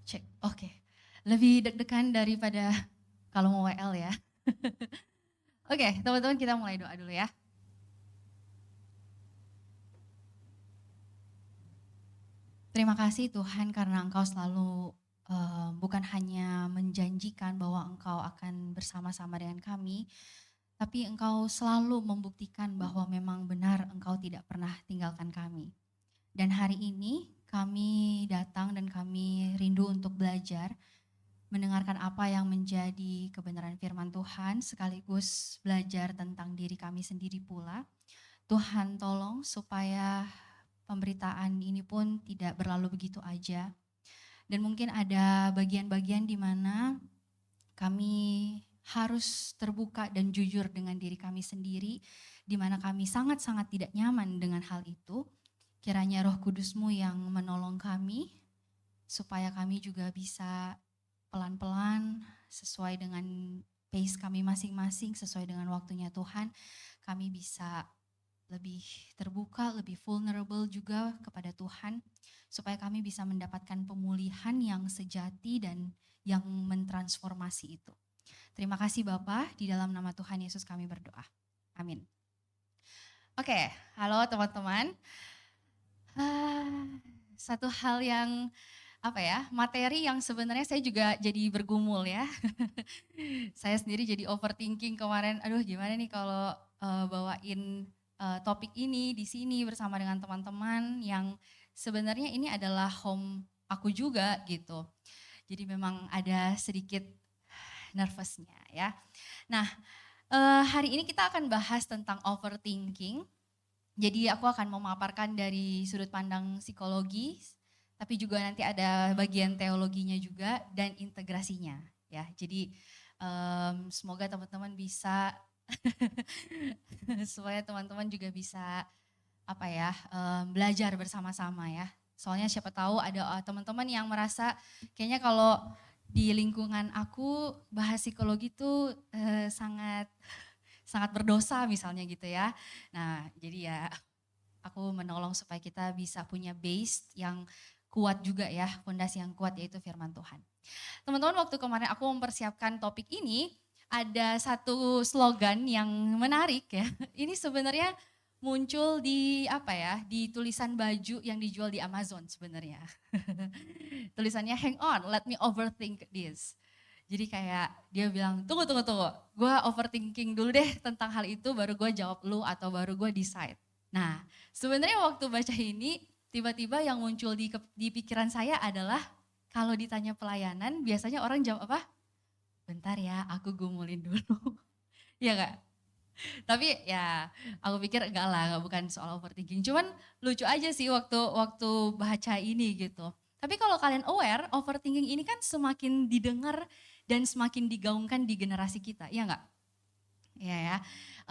Cek, oke. Lebih deg-degan daripada kalau mau WL ya. Oke, teman-teman kita mulai doa dulu ya. Terima kasih Tuhan karena Engkau selalu bukan hanya menjanjikan bahwa Engkau akan bersama-sama dengan kami, tapi Engkau selalu membuktikan bahwa memang benar Engkau tidak pernah tinggalkan kami. Dan hari ini kami datang dan kami rindu untuk belajar, mendengarkan apa yang menjadi kebenaran firman Tuhan, sekaligus belajar tentang diri kami sendiri pula. Tuhan tolong supaya pemberitaan ini pun tidak berlalu begitu aja. Dan mungkin ada bagian-bagian di mana kami harus terbuka dan jujur dengan diri kami sendiri, di mana kami sangat-sangat tidak nyaman dengan hal itu. Kiranya Roh Kudus-Mu yang menolong kami, supaya kami juga bisa pelan-pelan sesuai dengan pace kami masing-masing, sesuai dengan waktunya Tuhan, kami bisa lebih terbuka, lebih vulnerable juga kepada Tuhan, supaya kami bisa mendapatkan pemulihan yang sejati dan yang mentransformasi itu. Terima kasih Bapa, di dalam nama Tuhan Yesus kami berdoa. Amin. Oke, halo teman-teman. Satu hal yang materi yang sebenarnya saya juga jadi bergumul ya. Saya sendiri jadi overthinking kemarin, aduh gimana nih kalau bawain topik ini di sini bersama dengan teman-teman yang sebenarnya ini adalah home aku juga gitu. Jadi memang ada sedikit nervousnya ya. Nah, hari ini kita akan bahas tentang overthinking. Jadi aku akan memaparkan dari sudut pandang psikologi, tapi juga nanti ada bagian teologinya juga dan integrasinya ya. Jadi semoga teman-teman bisa supaya teman-teman juga bisa belajar bersama-sama ya. Soalnya siapa tahu ada teman-teman yang merasa kayaknya kalau di lingkungan aku bahas psikologi itu sangat sangat berdosa misalnya gitu ya. Nah, jadi ya aku menolong supaya kita bisa punya base yang kuat juga ya, fondasi yang kuat yaitu firman Tuhan. Teman-teman, waktu kemarin aku mempersiapkan topik ini, ada satu slogan yang menarik ya. Ini sebenarnya muncul di di tulisan baju yang dijual di Amazon sebenarnya. Tulisannya hang on, let me overthink this. Jadi kayak dia bilang, tunggu, gue overthinking dulu deh tentang hal itu, baru gue jawab lu atau baru gue decide. Nah, sebenarnya waktu baca ini, tiba-tiba yang muncul di pikiran saya adalah, kalau ditanya pelayanan, biasanya orang jawab apa? Bentar ya, aku gumulin dulu. Iya gak? Tapi ya aku pikir enggak lah, bukan soal overthinking. Cuman lucu aja sih waktu waktu baca ini gitu. Tapi kalau kalian aware, overthinking ini kan semakin didengar dan semakin digaungkan di generasi kita, iya enggak? Iya ya,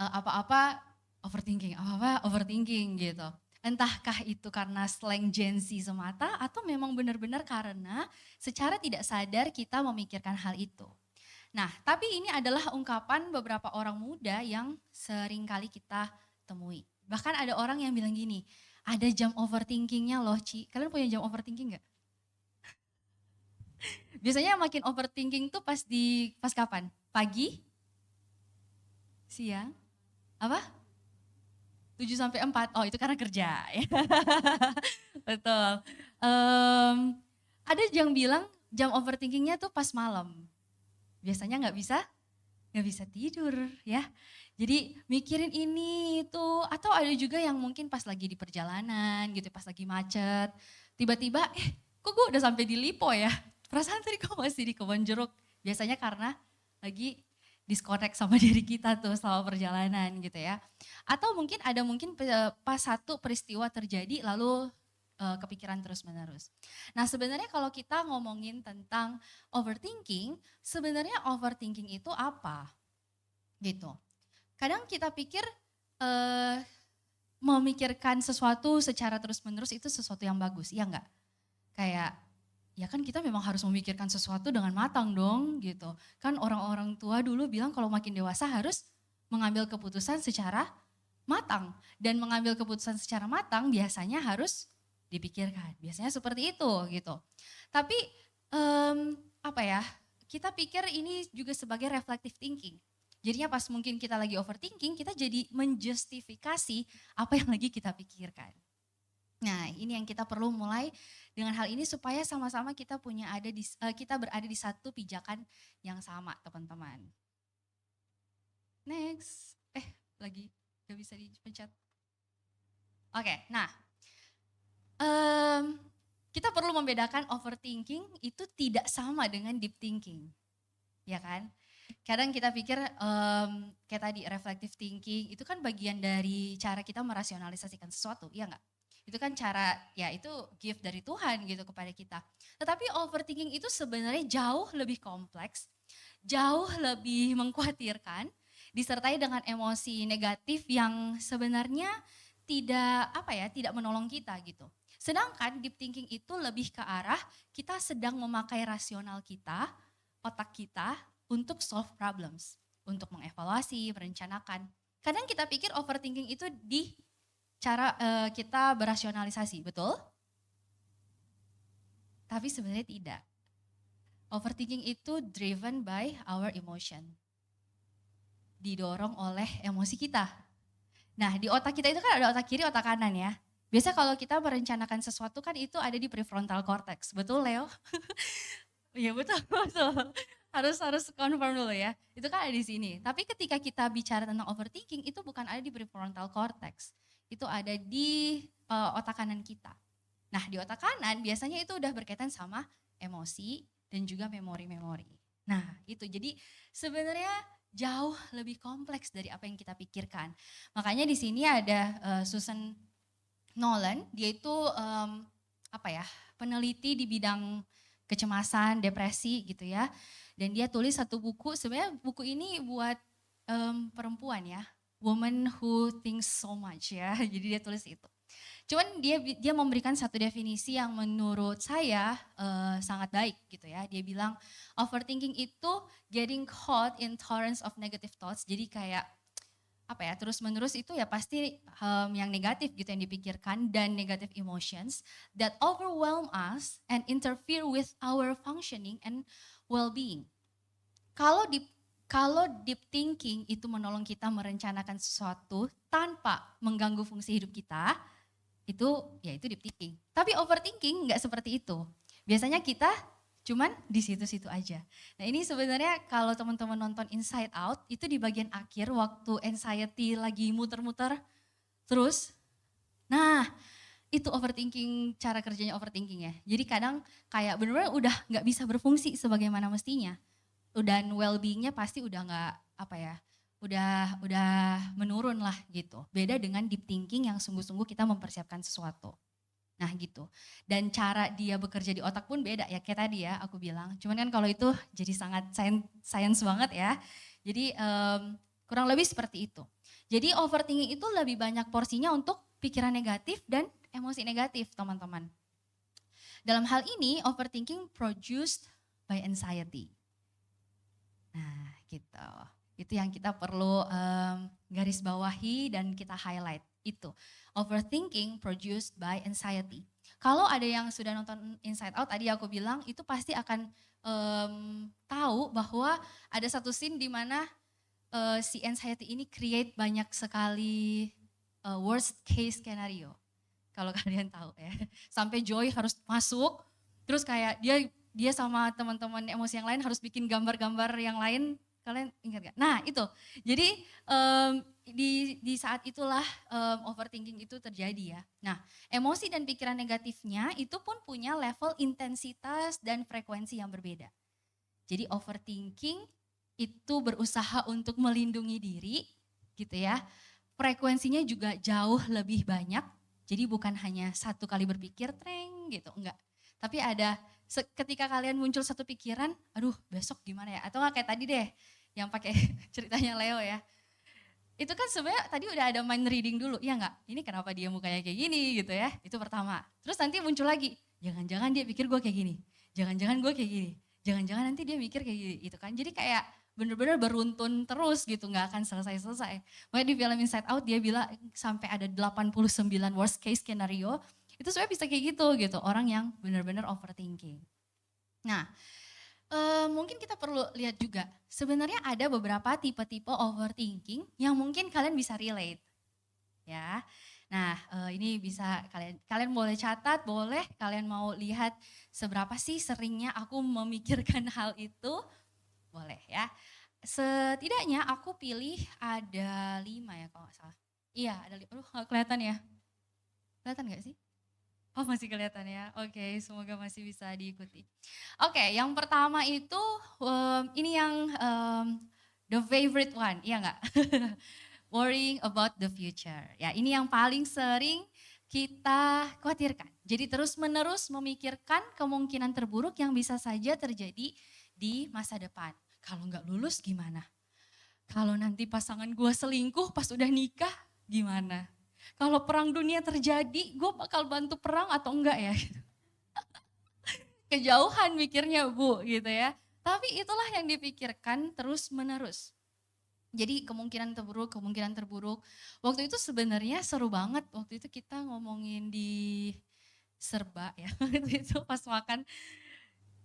apa-apa overthinking, apa-apa overthinking gitu. Entahkah itu karena slang Gen Z semata atau memang benar-benar karena secara tidak sadar kita memikirkan hal itu. Nah, tapi ini adalah ungkapan beberapa orang muda yang sering kali kita temui. Bahkan ada orang yang bilang gini, ada jam overthinkingnya loh Ci. Kalian punya jam overthinking gak? Biasanya makin overthinking tuh pas kapan? Pagi? Siang? Apa? 7 sampai 4. Oh itu karena kerja. Betul. Em, ada yang bilang jam overthinkingnya tuh pas malam. Biasanya nggak bisa tidur ya. Jadi mikirin ini itu, atau ada juga yang mungkin pas lagi di perjalanan gitu, pas lagi macet, tiba-tiba kok gue udah sampai di Lipo ya, perasaan tadi kok masih di Kebon Jeruk. Biasanya karena lagi disconnect sama diri kita tuh selama perjalanan gitu ya. Atau mungkin pas satu peristiwa terjadi lalu kepikiran terus-menerus. Nah sebenarnya kalau kita ngomongin tentang overthinking, sebenarnya overthinking itu apa? Gitu. Kadang kita pikir memikirkan sesuatu secara terus-menerus itu sesuatu yang bagus, iya enggak? Kayak ya kan kita memang harus memikirkan sesuatu dengan matang dong gitu. Kan orang-orang tua dulu bilang kalau makin dewasa harus mengambil keputusan secara matang. Dan mengambil keputusan secara matang biasanya harus dipikirkan. Biasanya seperti itu gitu. Tapi Apa ya, kita pikir ini juga sebagai reflective thinking. Jadinya pas mungkin kita lagi overthinking, kita jadi menjustifikasi apa yang lagi kita pikirkan. Nah, ini yang kita perlu mulai dengan hal ini supaya sama-sama kita kita berada di satu pijakan yang sama, teman-teman. Next. Lagi gak bisa dipencet. Oke, nah. Kita perlu membedakan overthinking itu tidak sama dengan deep thinking. Ya kan? Kadang kita pikir kayak tadi reflective thinking itu kan bagian dari cara kita merasionalisasikan sesuatu, iya enggak? Itu kan cara, ya itu gift dari Tuhan gitu kepada kita. Tetapi overthinking itu sebenarnya jauh lebih kompleks, jauh lebih mengkhawatirkan, disertai dengan emosi negatif yang sebenarnya tidak menolong kita gitu. Sedangkan deep thinking itu lebih ke arah kita sedang memakai rasional kita, otak kita untuk solve problems, untuk mengevaluasi, merencanakan. Kadang kita pikir overthinking itu di cara kita berasionalisasi, betul? Tapi sebenarnya tidak. Overthinking itu driven by our emotion. Didorong oleh emosi kita. Nah, di otak kita itu kan ada otak kiri, otak kanan ya. Biasa kalau kita merencanakan sesuatu kan itu ada di prefrontal cortex, betul Leo? Iya betul, betul. Harus confirm dulu ya. Itu kan ada di sini. Tapi ketika kita bicara tentang overthinking itu bukan ada di prefrontal cortex. Itu ada di otak kanan kita. Nah, di otak kanan biasanya itu udah berkaitan sama emosi dan juga memori-memori. Nah, itu jadi sebenarnya jauh lebih kompleks dari apa yang kita pikirkan. Makanya di sini ada Susan Nolan, dia itu peneliti di bidang kecemasan, depresi gitu ya. Dan dia tulis satu buku, sebenarnya buku ini buat perempuan ya, Woman Who Thinks So Much ya, jadi dia tulis itu. Cuman dia memberikan satu definisi yang menurut saya sangat baik gitu ya. Dia bilang overthinking itu getting caught in torrents of negative thoughts. Jadi kayak terus menerus itu ya pasti yang negatif gitu yang dipikirkan dan negative emotions that overwhelm us and interfere with our functioning and well-being. Kalau deep thinking itu menolong kita merencanakan sesuatu tanpa mengganggu fungsi hidup kita, itu deep thinking. Tapi overthinking nggak seperti itu. Biasanya kita cuman di situ-situ aja. Nah ini sebenarnya kalau teman-teman nonton Inside Out, itu di bagian akhir waktu anxiety lagi muter-muter terus. Nah itu overthinking, cara kerjanya overthinking ya. Jadi kadang kayak benar-benar udah nggak bisa berfungsi sebagaimana mestinya. Dan well-beingnya pasti udah nggak udah menurun lah gitu. Beda dengan deep thinking yang sungguh-sungguh kita mempersiapkan sesuatu. Nah gitu. Dan cara dia bekerja di otak pun beda ya, kayak tadi ya aku bilang. Cuman kan kalau itu jadi sangat science banget ya. Jadi kurang lebih seperti itu. Jadi overthinking itu lebih banyak porsinya untuk pikiran negatif dan emosi negatif teman-teman. Dalam hal ini overthinking produced by anxiety. Nah gitu. Itu yang kita perlu garis bawahi dan kita highlight. Itu overthinking produced by anxiety. Kalau ada yang sudah nonton Inside Out tadi aku bilang itu pasti akan tahu bahwa ada satu scene di mana si anxiety ini create banyak sekali worst case scenario. Kalau kalian tahu ya. Sampai Joy harus masuk terus kayak dia sama teman-teman emosi yang lain harus bikin gambar-gambar yang lain. Kalian ingat gak? Nah itu, jadi di saat itulah overthinking itu terjadi ya. Nah emosi dan pikiran negatifnya itu pun punya level intensitas dan frekuensi yang berbeda. Jadi overthinking itu berusaha untuk melindungi diri gitu ya. Frekuensinya juga jauh lebih banyak, jadi bukan hanya satu kali berpikir, treng gitu, enggak. Tapi ada ketika kalian muncul satu pikiran, aduh besok gimana ya, atau enggak kayak tadi deh, yang pakai ceritanya Leo ya. Itu kan sebenarnya tadi udah ada mind reading dulu, ya enggak? Ini kenapa dia mukanya kayak gini gitu ya, itu pertama. Terus nanti muncul lagi, jangan-jangan dia pikir gue kayak gini, jangan-jangan gue kayak gini, jangan-jangan nanti dia mikir kayak gini, itu kan. Jadi kayak bener-bener beruntun terus gitu, nggak akan selesai-selesai. Makanya di film Inside Out dia bilang sampai ada 89 worst case scenario, itu sebenarnya bisa kayak gitu, orang yang bener-bener overthinking. Nah, mungkin kita perlu lihat juga, sebenarnya ada beberapa tipe-tipe overthinking yang mungkin kalian bisa relate, ya. Nah, ini bisa kalian boleh catat, boleh kalian mau lihat seberapa sih seringnya aku memikirkan hal itu, boleh ya. Setidaknya aku pilih ada 5 ya kalau nggak salah. Iya ada 5, aduh nggak kelihatan ya? Kelihatan nggak sih? Oh masih kelihatan ya, oke semoga masih bisa diikuti. Oke yang pertama itu ini yang the favorite one, iya nggak? Worrying about the future. Ya ini yang paling sering kita khawatirkan. Jadi terus menerus memikirkan kemungkinan terburuk yang bisa saja terjadi di masa depan. Kalau nggak lulus gimana? Kalau nanti pasangan gue selingkuh pas udah nikah gimana? Kalau perang dunia terjadi, gue bakal bantu perang atau enggak ya? Kejauhan mikirnya Bu gitu ya. Tapi itulah yang dipikirkan terus menerus. Jadi kemungkinan terburuk. Waktu itu sebenarnya seru banget. Waktu itu kita ngomongin di Serba ya. Waktu itu pas makan.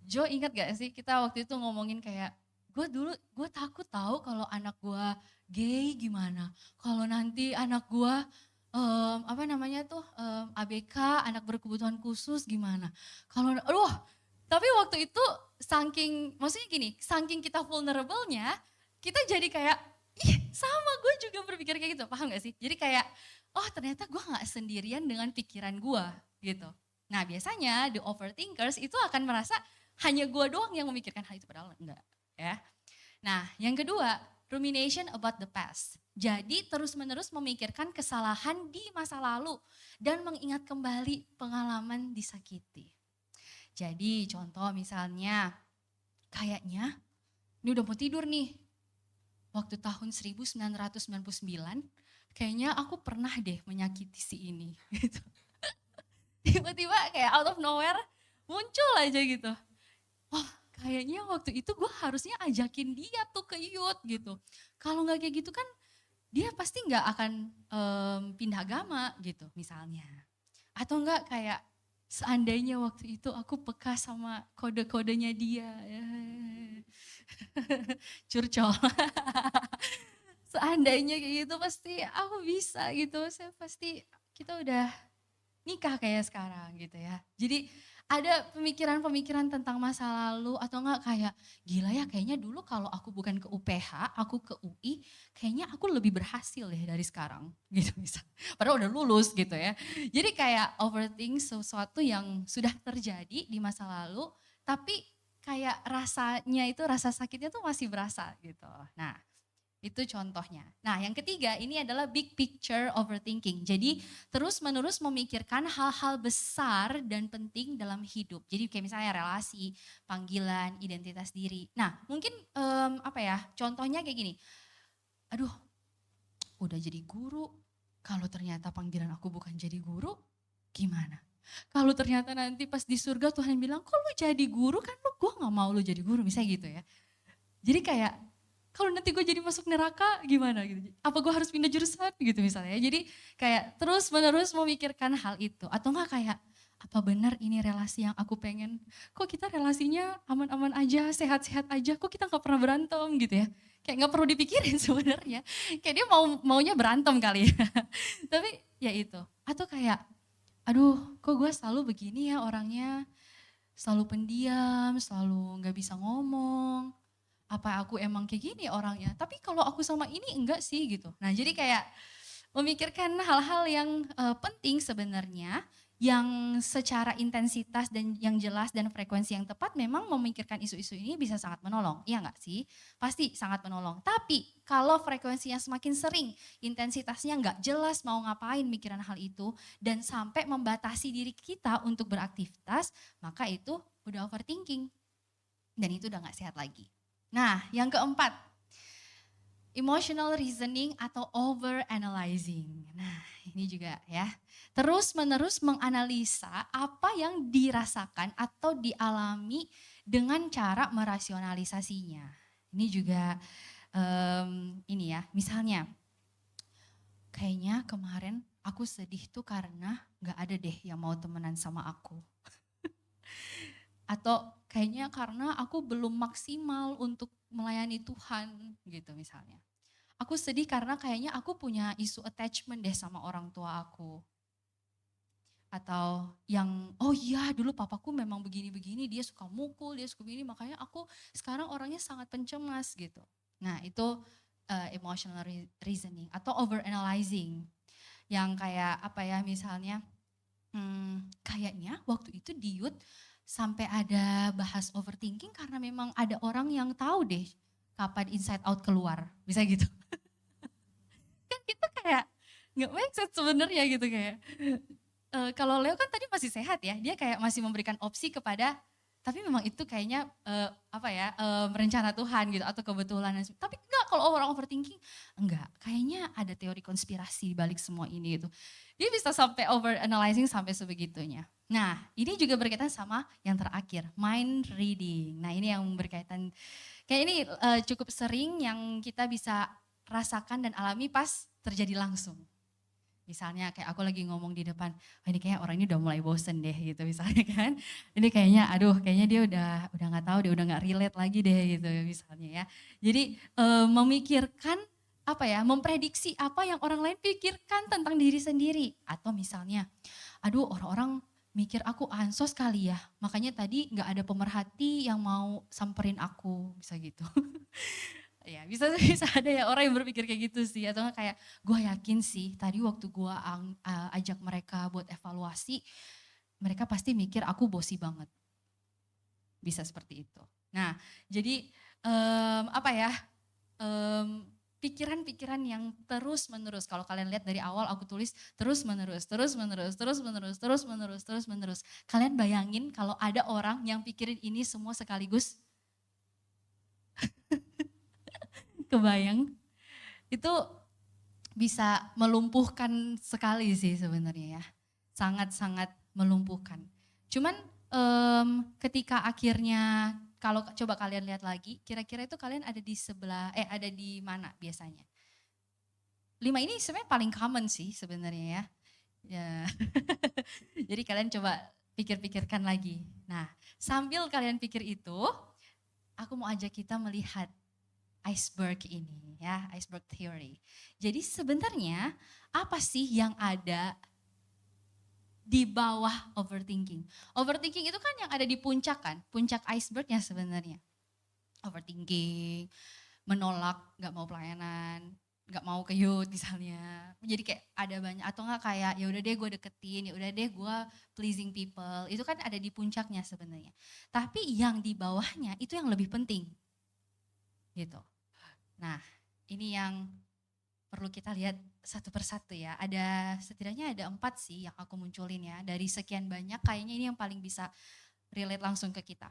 Jo ingat gak sih kita waktu itu ngomongin kayak gue takut tahu kalau anak gue gay gimana. Kalau nanti anak gue ABK, anak berkebutuhan khusus gimana. Kalau tapi waktu itu maksudnya gini, saking kita vulnerable-nya, kita jadi kayak, ih sama gue juga berpikir kayak gitu, paham gak sih? Jadi kayak, oh ternyata gue gak sendirian dengan pikiran gue gitu. Nah biasanya the overthinkers itu akan merasa hanya gue doang yang memikirkan hal itu, padahal enggak ya. Nah yang kedua, rumination about the past. Jadi terus-menerus memikirkan kesalahan di masa lalu dan mengingat kembali pengalaman disakiti. Jadi contoh misalnya, kayaknya ini udah mau tidur nih, waktu tahun 1999, kayaknya aku pernah deh menyakiti si ini. Gitu. Tiba-tiba kayak out of nowhere muncul aja gitu. Wah kayaknya waktu itu gue harusnya ajakin dia tuh ke Yud gitu. Kalau nggak kayak gitu kan dia pasti nggak akan pindah agama gitu misalnya. Atau enggak kayak seandainya waktu itu aku peka sama kode-kodenya dia. Curcol. Seandainya kayak gitu pasti aku bisa gitu. Saya pasti kita udah nikah kayak sekarang gitu ya. Jadi ada pemikiran-pemikiran tentang masa lalu atau enggak kayak gila ya kayaknya dulu kalau aku bukan ke UPH, aku ke UI, kayaknya aku lebih berhasil ya dari sekarang gitu misal. Padahal udah lulus gitu ya. Jadi kayak overthink sesuatu yang sudah terjadi di masa lalu tapi kayak rasanya itu rasa sakitnya tuh masih berasa gitu. Nah, itu contohnya. Nah yang ketiga ini adalah big picture overthinking. Jadi terus menerus memikirkan hal-hal besar dan penting dalam hidup. Jadi kayak misalnya relasi, panggilan, identitas diri. Nah mungkin contohnya kayak gini. Aduh udah jadi guru, kalau ternyata panggilan aku bukan jadi guru gimana? Kalau ternyata nanti pas di surga Tuhan bilang kok lu jadi guru kan gue gak mau lu jadi guru misalnya gitu ya. Jadi kayak kalau nanti gue jadi masuk neraka gimana gitu. Apa gue harus pindah jurusan gitu misalnya. Jadi kayak terus menerus memikirkan hal itu. Atau enggak kayak apa benar ini relasi yang aku pengen. Kok kita relasinya aman-aman aja, sehat-sehat aja. Kok kita gak pernah berantem gitu ya. Kayak gak perlu dipikirin sebenarnya. Kayak dia maunya berantem kali ya. Tapi ya itu. Atau kayak aduh kok gue selalu begini ya orangnya. Selalu pendiam, selalu gak bisa ngomong apa aku emang kayak gini orangnya, tapi kalau aku sama ini enggak sih gitu. Nah jadi kayak memikirkan hal-hal yang penting sebenarnya, yang secara intensitas dan yang jelas dan frekuensi yang tepat memang memikirkan isu-isu ini bisa sangat menolong, iya enggak sih? Pasti sangat menolong, tapi kalau frekuensinya semakin sering, intensitasnya enggak jelas mau ngapain mikiran hal itu, dan sampai membatasi diri kita untuk beraktivitas, maka itu udah overthinking, dan itu udah enggak sehat lagi. Nah, yang keempat, emotional reasoning atau over analyzing. Nah, ini juga ya. Terus menerus menganalisa apa yang dirasakan atau dialami dengan cara merasionalisasinya. Ini juga ini ya, misalnya kayaknya kemarin aku sedih tuh karena gak ada deh yang mau temenan sama aku. Atau kayaknya karena aku belum maksimal untuk melayani Tuhan gitu misalnya. Aku sedih karena kayaknya aku punya isu attachment deh sama orang tua aku. Atau yang, oh iya dulu papaku memang begini-begini, dia suka mukul, dia suka begini, makanya aku sekarang orangnya sangat pencemas gitu. Nah itu emotional reasoning atau overanalyzing. Yang kayak apa ya misalnya, kayaknya waktu itu di Youth sampai ada bahas overthinking karena memang ada orang yang tahu deh kapan inside out keluar, bisa gitu. Kan kita kayak nggak make sense sebenarnya gitu kayak. Kalau Leo kan tadi masih sehat ya, dia kayak masih memberikan opsi kepada, tapi memang itu kayaknya rencana Tuhan gitu atau kebetulan. Tapi enggak, kalau orang overthinking, enggak. Kayaknya ada teori konspirasi di balik semua ini gitu. Dia bisa sampai over analyzing sampai sebegitunya. Nah ini juga berkaitan sama yang terakhir, mind reading. Nah ini yang berkaitan, kayak ini cukup sering yang kita bisa rasakan dan alami pas terjadi langsung. Misalnya kayak aku lagi ngomong di depan, oh ini kayaknya orang ini udah mulai bosen deh gitu misalnya kan. Ini kayaknya aduh kayaknya dia udah nggak tahu dia udah nggak relate lagi deh gitu misalnya ya. Jadi memikirkan apa ya, memprediksi apa yang orang lain pikirkan tentang diri sendiri. Atau misalnya, aduh orang-orang mikir aku ansos kali ya, makanya tadi nggak ada pemerhati yang mau samperin aku, bisa gitu. Ya bisa bisa ada ya orang yang berpikir kayak gitu sih, atau nggak kayak gue yakin sih tadi waktu gue ajak mereka buat evaluasi, mereka pasti mikir aku bosi banget, bisa seperti itu. Nah jadi apa ya, pikiran-pikiran yang terus menerus, kalau kalian lihat dari awal aku tulis terus menerus, terus menerus, terus menerus, terus menerus, terus menerus. Kalian bayangin kalau ada orang yang pikirin ini semua sekaligus, kebayang? Itu bisa melumpuhkan sekali sih sebenarnya ya. Sangat-sangat melumpuhkan. Cuman ketika akhirnya kalau coba kalian lihat lagi, kira-kira itu kalian ada di sebelah, ada di mana biasanya? 5 ini sebenarnya paling common sih sebenarnya ya. Ya. Jadi kalian coba pikir-pikirkan lagi. Nah, sambil kalian pikir itu, aku mau ajak kita melihat iceberg ini ya, iceberg theory. Jadi sebenarnya apa sih yang ada di bawah overthinking? Overthinking itu kan yang ada di puncak kan, puncak icebergnya sebenarnya. Overthinking, menolak, gak mau pelayanan, gak mau ke youth misalnya. Jadi kayak ada banyak, atau enggak kayak ya udah deh gue deketin, ya udah deh gue pleasing people. Itu kan ada di puncaknya sebenarnya. Tapi yang di bawahnya itu yang lebih penting. Gitu. Nah, ini yang perlu kita lihat satu persatu ya. Ada setidaknya ada 4 sih yang aku munculin ya. Dari sekian banyak kayaknya ini yang paling bisa relate langsung ke kita.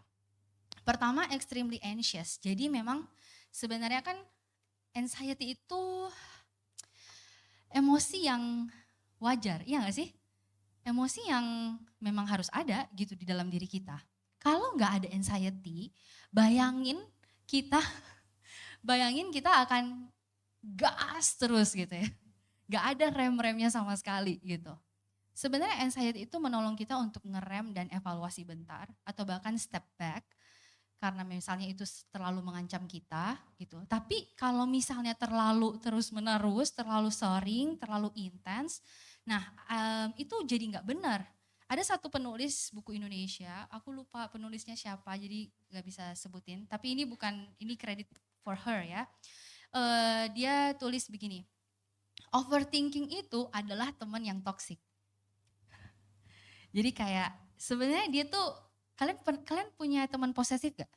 Pertama, extremely anxious. Jadi memang sebenarnya kan anxiety itu emosi yang wajar, iya gak sih? Emosi yang memang harus ada gitu di dalam diri kita. Kalau nggak ada anxiety, kita bayangin kita akan gas terus gitu ya. Gak ada rem-remnya sama sekali gitu. Sebenarnya anxiety itu menolong kita untuk ngerem dan evaluasi bentar atau bahkan step back karena misalnya itu terlalu mengancam kita gitu. Tapi kalau misalnya terlalu terus-menerus, terlalu sering, terlalu intens, nah itu jadi nggak benar. Ada satu penulis buku Indonesia, aku lupa penulisnya siapa, jadi nggak bisa sebutin. Tapi ini bukan, ini credit for her ya. Dia tulis begini, overthinking itu adalah teman yang toksik. Jadi kayak sebenarnya dia tuh, kalian punya teman posesif gak?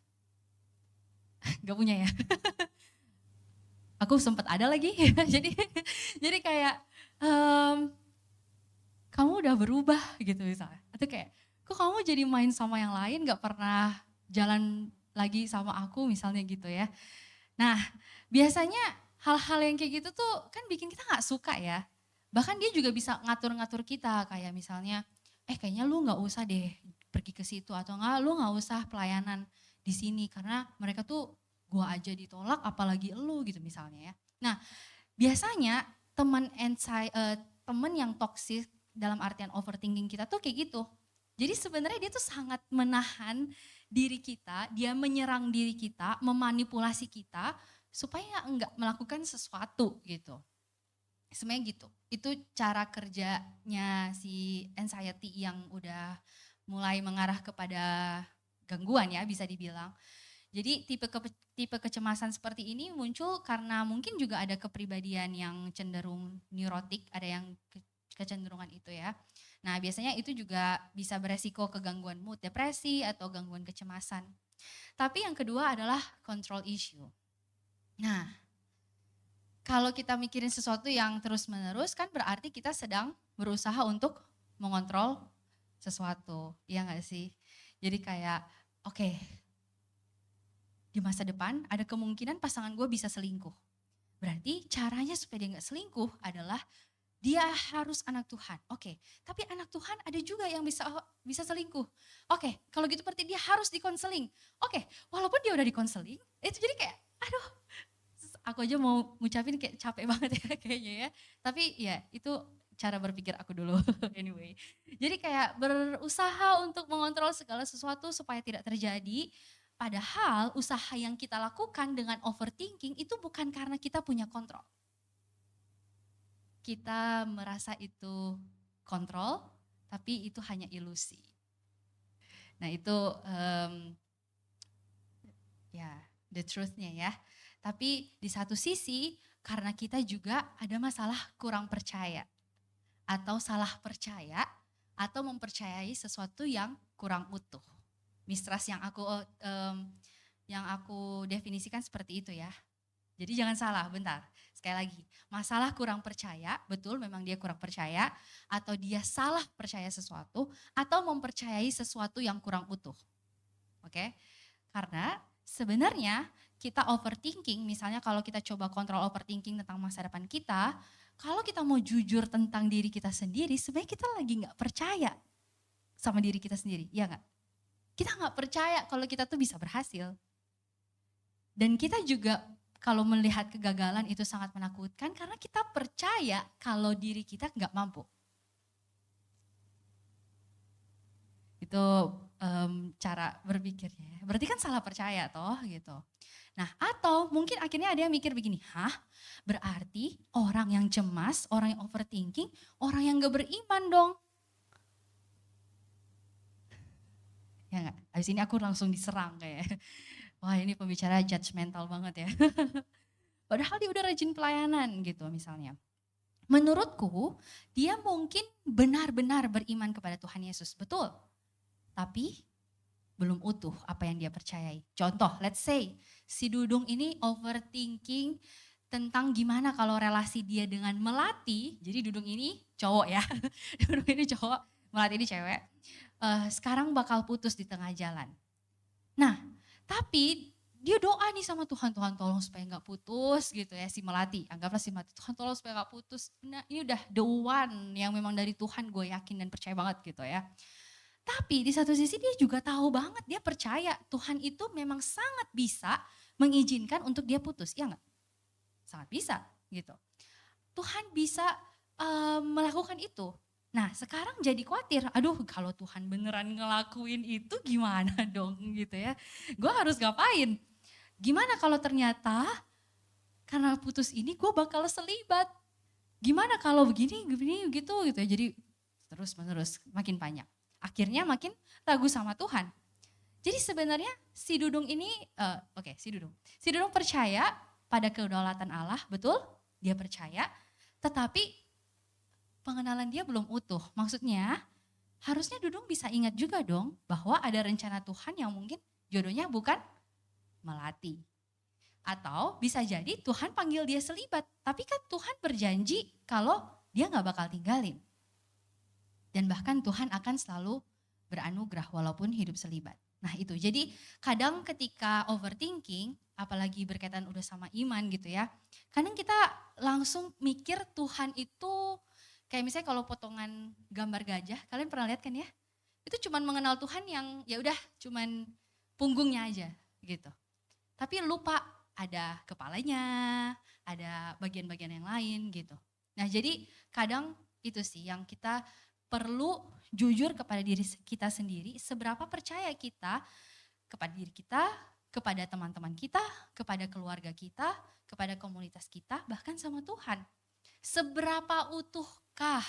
Gak punya ya? Aku sempat ada lagi. jadi kayak kamu udah berubah gitu misalnya. Atau kayak kok kamu jadi main sama yang lain, gak pernah jalan lagi sama aku misalnya gitu ya. Nah biasanya hal-hal yang kayak gitu tuh kan bikin kita gak suka ya. Bahkan dia juga bisa ngatur-ngatur kita kayak misalnya, kayaknya lu gak usah deh pergi ke situ, atau enggak lu gak usah pelayanan di sini karena mereka tuh gua aja ditolak apalagi lu gitu misalnya ya. Nah biasanya teman yang toksik dalam artian overthinking kita tuh kayak gitu. Jadi sebenarnya dia tuh sangat menahan diri kita, dia menyerang diri kita, memanipulasi kita supaya enggak melakukan sesuatu gitu. Sebenarnya gitu. Itu cara kerjanya si anxiety yang udah mulai mengarah kepada gangguan ya bisa dibilang. Jadi tipe kecemasan seperti ini muncul karena mungkin juga ada kepribadian yang cenderung neurotik, ada yang kecenderungan itu ya. Nah biasanya itu juga bisa beresiko ke gangguan mood, depresi atau gangguan kecemasan. Tapi yang kedua adalah control issue. Nah kalau kita mikirin sesuatu yang terus menerus kan berarti kita sedang berusaha untuk mengontrol sesuatu, iya gak sih? Jadi kayak oke, di masa depan ada kemungkinan pasangan gue bisa selingkuh. Berarti caranya supaya dia gak selingkuh adalah dia harus anak Tuhan. Oke, tapi anak Tuhan ada juga yang bisa selingkuh. Oke, kalau gitu berarti dia harus dikonseling. Oke, walaupun dia udah dikonseling, itu jadi kayak aduh, aku aja mau ngucapin kayak capek banget ya kayaknya ya. Tapi ya itu cara berpikir aku dulu anyway. Jadi kayak berusaha untuk mengontrol segala sesuatu supaya tidak terjadi. Padahal usaha yang kita lakukan dengan overthinking itu bukan karena kita punya kontrol. Kita merasa itu kontrol, tapi itu hanya ilusi. Nah itu ya the truth-nya ya. Tapi di satu sisi karena kita juga ada masalah kurang percaya. Atau salah percaya atau mempercayai sesuatu yang kurang utuh. Mistrust yang aku definisikan seperti itu ya. Jadi jangan salah, bentar. Sekali lagi, masalah kurang percaya, betul memang dia kurang percaya, atau dia salah percaya sesuatu, atau mempercayai sesuatu yang kurang utuh. Oke? Karena sebenarnya kita overthinking, misalnya kalau kita coba kontrol overthinking tentang masa depan kita, kalau kita mau jujur tentang diri kita sendiri, sebenarnya kita lagi gak percaya sama diri kita sendiri, iya gak? Kita gak percaya kalau kita tuh bisa berhasil. Dan kita juga kalau melihat kegagalan itu sangat menakutkan karena kita percaya kalau diri kita gak mampu. Itu cara berpikirnya. Berarti kan salah percaya toh gitu. Nah atau mungkin akhirnya ada yang mikir begini, hah berarti orang yang cemas, orang yang overthinking, orang yang gak beriman dong. Ya gak? Habis ini aku langsung diserang kayak, wah ini pembicara judgmental banget ya. Padahal dia udah rajin pelayanan gitu misalnya. Menurutku dia mungkin benar-benar beriman kepada Tuhan Yesus, betul. Tapi belum utuh apa yang dia percayai. Contoh, let's say si Dudung ini overthinking tentang gimana kalau relasi dia dengan Melati, jadi Dudung ini cowok ya, Dudung ini cowok, Melati ini cewek, sekarang bakal putus di tengah jalan. Nah, tapi dia doa nih sama Tuhan, Tuhan tolong supaya gak putus gitu ya si Melati. Anggaplah si Melati, Tuhan tolong supaya gak putus. Nah, ini udah the one yang memang dari Tuhan gue yakin dan percaya banget gitu ya. Tapi di satu sisi dia juga tahu banget, dia percaya Tuhan itu memang sangat bisa mengizinkan untuk dia putus, ya enggak? Sangat bisa gitu. Tuhan bisa melakukan itu. Nah sekarang jadi khawatir, aduh kalau Tuhan beneran ngelakuin itu gimana dong gitu ya. Gue harus ngapain? Gimana kalau ternyata karena putus ini gue bakal selibat. Gimana kalau begini gitu ya. Jadi terus menerus makin banyak. Akhirnya makin ragu sama Tuhan. Jadi sebenarnya si Dudung ini, si Dudung percaya pada kedaulatan Allah, betul? Dia percaya, tetapi pengenalan dia belum utuh. Maksudnya harusnya Dudung bisa ingat juga dong bahwa ada rencana Tuhan yang mungkin jodohnya bukan Melati. Atau bisa jadi Tuhan panggil dia selibat, tapi kan Tuhan berjanji kalau dia gak bakal tinggalin. Dan bahkan Tuhan akan selalu beranugerah walaupun hidup selibat. Nah itu, jadi kadang ketika overthinking, apalagi berkaitan udah sama iman gitu ya, kadang kita langsung mikir Tuhan itu, kayak misalnya kalau potongan gambar gajah, kalian pernah lihat kan ya? Itu cuman mengenal Tuhan yang ya udah cuman punggungnya aja gitu. Tapi lupa ada kepalanya, ada bagian-bagian yang lain gitu. Nah jadi kadang itu sih yang kita perlu jujur kepada diri kita sendiri, seberapa percaya kita kepada diri kita, kepada teman-teman kita, kepada keluarga kita, kepada komunitas kita, bahkan sama Tuhan. Seberapa utuhkah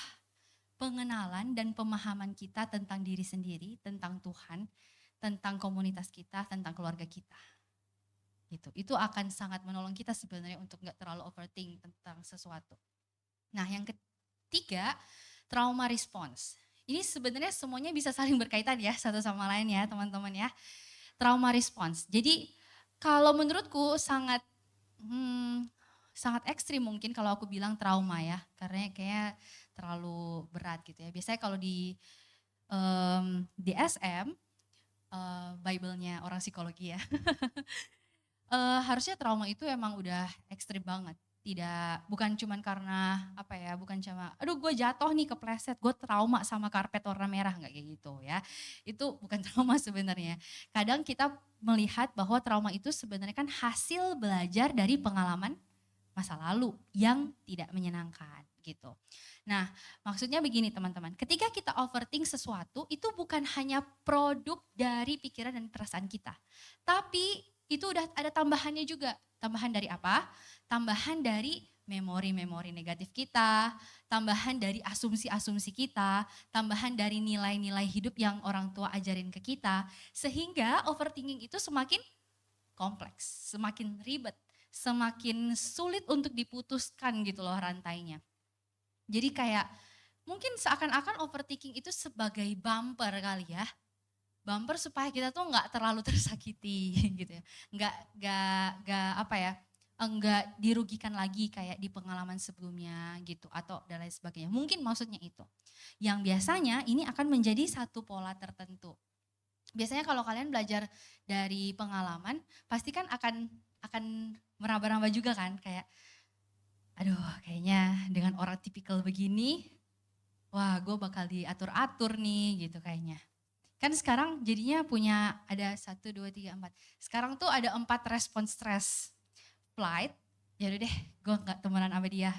pengenalan dan pemahaman kita tentang diri sendiri, tentang Tuhan, tentang komunitas kita, tentang keluarga kita. Gitu. Itu akan sangat menolong kita sebenarnya untuk gak terlalu overthink tentang sesuatu. Nah yang ketiga, trauma response. Ini sebenarnya semuanya bisa saling berkaitan ya satu sama lain ya teman-teman ya. Trauma response. Jadi kalau menurutku sangat ekstrim mungkin kalau aku bilang trauma ya. Karena kayak terlalu berat gitu ya. Biasanya kalau di DSM, Bible-nya orang psikologi ya. Harusnya trauma itu emang udah ekstrim banget. Bukan cuman karena bukan cuma aduh gue jatuh nih kepleset, gue trauma sama karpet warna merah, nggak kayak gitu ya. Itu bukan trauma sebenarnya. Kadang kita melihat bahwa trauma itu sebenarnya kan hasil belajar dari pengalaman masa lalu yang tidak menyenangkan gitu. Nah maksudnya begini teman-teman, ketika kita overthink sesuatu itu bukan hanya produk dari pikiran dan perasaan kita. Tapi itu udah ada tambahannya juga. Tambahan dari apa? Tambahan dari memori-memori negatif kita, tambahan dari asumsi-asumsi kita, tambahan dari nilai-nilai hidup yang orang tua ajarin ke kita. Sehingga overthinking itu semakin kompleks, semakin ribet, semakin sulit untuk diputuskan gitu loh rantainya. Jadi kayak mungkin seakan-akan overthinking itu sebagai bumper kali ya. Bumper supaya kita tuh nggak terlalu tersakiti gitu ya, nggak dirugikan lagi kayak di pengalaman sebelumnya gitu atau dan lain sebagainya. Mungkin maksudnya itu. Yang biasanya ini akan menjadi satu pola tertentu. Biasanya kalau kalian belajar dari pengalaman, pasti kan akan meraba-raba juga kan kayak, aduh kayaknya dengan orang tipikal begini, wah gue bakal diatur-atur nih gitu kayaknya. Kan sekarang jadinya punya ada 1, 2, 3, 4. Sekarang tuh ada 4 respon stres. Flight, ya udah deh gue gak temenan sama dia.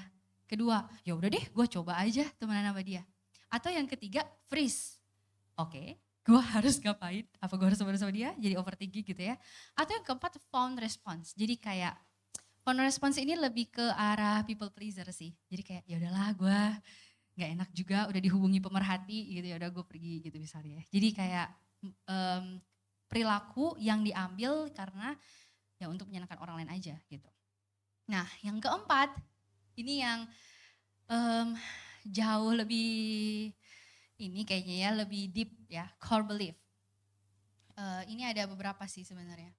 Kedua, ya udah deh gue coba aja temenan sama dia. Atau yang ketiga, freeze. Oke, gue harus ngapain? Apa gue harus temenan sama dia? Jadi overthinking gitu ya. Atau yang keempat, found response. Jadi kayak found response ini lebih ke arah people pleaser sih. Jadi kayak ya udahlah gue nggak enak juga udah dihubungi pemerhati gitu ya udah gue pergi gitu misalnya. Jadi kayak perilaku yang diambil karena ya untuk menyenangkan orang lain aja gitu. Nah yang keempat ini yang jauh lebih ini kayaknya ya lebih deep ya, core belief. Ini ada beberapa sih sebenarnya,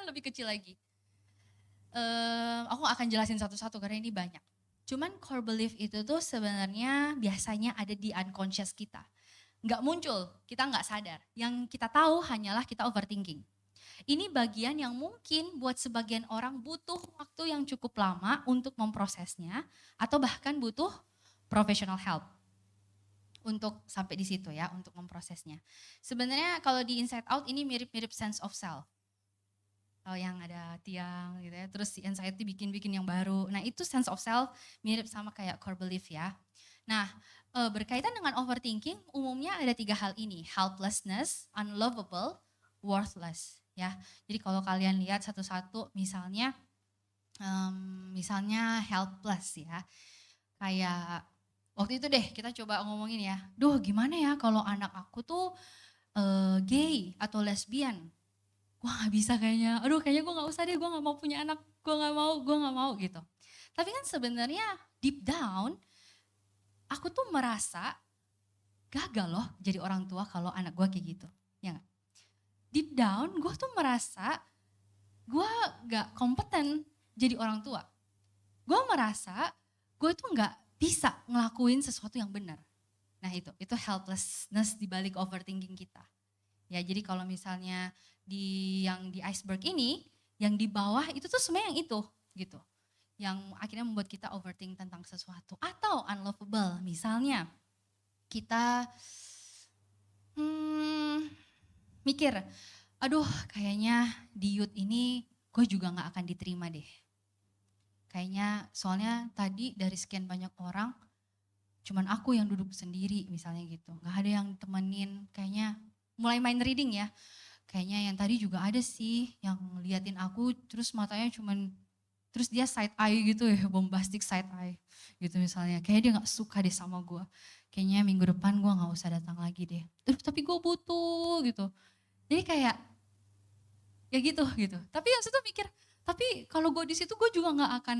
lebih kecil lagi. Aku akan jelasin satu-satu karena ini banyak. Cuman core belief itu tuh sebenarnya biasanya ada di unconscious kita. Nggak muncul, kita nggak sadar. Yang kita tahu hanyalah kita overthinking. Ini bagian yang mungkin buat sebagian orang butuh waktu yang cukup lama untuk memprosesnya atau bahkan butuh professional help untuk sampai di situ ya, untuk memprosesnya. Sebenarnya kalau di Inside Out ini mirip-mirip sense of self. Oh yang ada tiang gitu ya, terus si anxiety bikin yang baru. Nah itu sense of self mirip sama kayak core belief ya. Nah berkaitan dengan overthinking umumnya ada 3 hal ini, helplessness, unlovable, worthless ya. Jadi kalau kalian lihat satu-satu misalnya helpless ya. Kayak waktu itu deh kita coba ngomongin ya, duh gimana ya kalau anak aku tuh gay atau lesbian. Wah gak bisa kayaknya, aduh kayaknya gue gak usah deh, gue gak mau punya anak, gue gak mau gitu. Tapi kan sebenarnya deep down, aku tuh merasa gagal loh jadi orang tua kalau anak gue kayak gitu. Ya gak? Deep down gue tuh merasa gue gak kompeten jadi orang tua. Gue merasa gue tuh gak bisa ngelakuin sesuatu yang benar. Nah itu helplessness di balik overthinking kita. Ya jadi kalau misalnya yang di iceberg ini, yang di bawah itu tuh sebenarnya yang itu gitu. Yang akhirnya membuat kita overthink tentang sesuatu. Atau unlovable, misalnya kita mikir, aduh kayaknya di youth ini gue juga gak akan diterima deh. Kayaknya soalnya tadi dari sekian banyak orang, cuman aku yang duduk sendiri misalnya gitu. Gak ada yang temenin, kayaknya mulai main reading ya. Kayaknya yang tadi juga ada sih yang liatin aku terus matanya cuman, terus dia side eye gitu ya, bombastic side eye gitu misalnya. Kayaknya dia gak suka deh sama gue. Kayaknya minggu depan gue gak usah datang lagi deh. Tapi gue butuh gitu. Jadi kayak ya gitu gitu. Tapi yang situ mikir, tapi kalau gue di situ gue juga nggak akan,